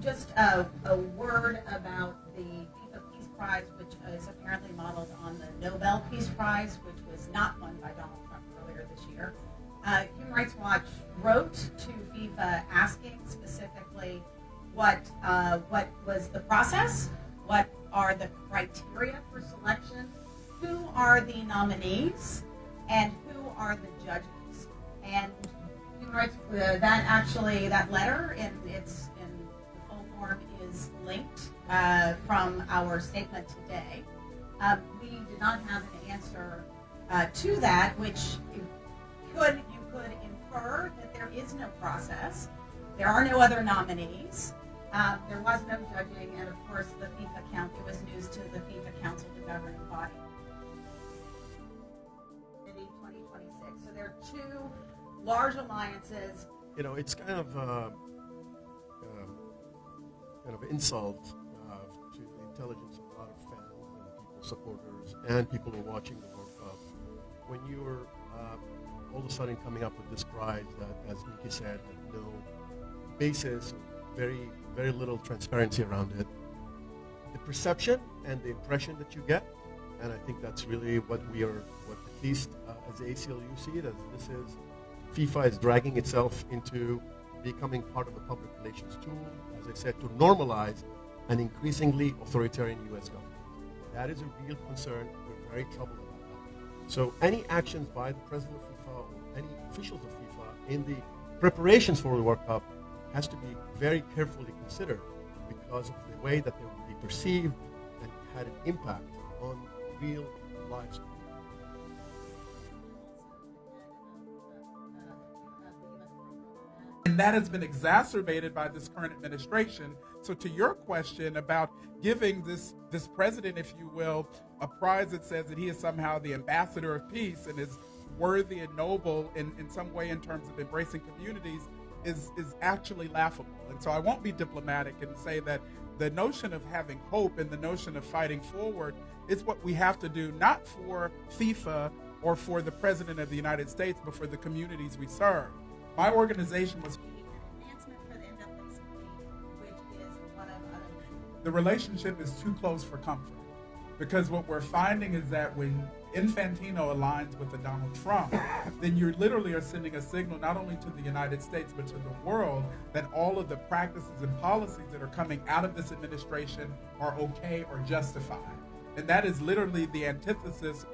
just a word about the FIFA Peace Prize, which is apparently modeled on the Nobel Peace Prize, which was not won by Donald Trump earlier this year. Human Rights Watch wrote to FIFA asking specifically what was the process, what are the criteria for selection, who are the nominees, and who are the judges. And Human Rights, that letter in the full form is linked from our statement today. We did not have an answer to that, which you could infer that there is no process. There are no other nominees. There was no judging, and of course the FIFA count. It was news to the FIFA Council, the governing body. 2026. So there are two large alliances. It's kind of insult to the intelligence of a lot of fans and people, supporters, and people who are watching the World Cup when you're all of a sudden coming up with this prize that, as Miki said, had no basis, very, very little transparency around it. The perception and the impression that you get, and I think that's really what at least as the ACLU see it, as this is, FIFA is dragging itself into becoming part of a public relations tool, as I said, to normalize an increasingly authoritarian U.S. government. That is a real concern. We're very troubled about that. So any actions by the president of FIFA or any officials of FIFA in the preparations for the World Cup has to be very carefully considered because of the way that they will be perceived and had an impact on real lives. And that has been exacerbated by this current administration. So to your question about giving this president, if you will, a prize that says that he is somehow the ambassador of peace and is worthy and noble in some way in terms of embracing communities is actually laughable. And so I won't be diplomatic and say that the notion of having hope and the notion of fighting forward is what we have to do, not for FIFA or for the president of the United States, but for the communities we serve. My organization was Advancement for the NAACP, which is one of the relationship is too close for comfort. Because what we're finding is that when Infantino aligns with a Donald Trump, then you literally are sending a signal not only to the United States, but to the world that all of the practices and policies that are coming out of this administration are okay or justified. And that is literally the antithesis.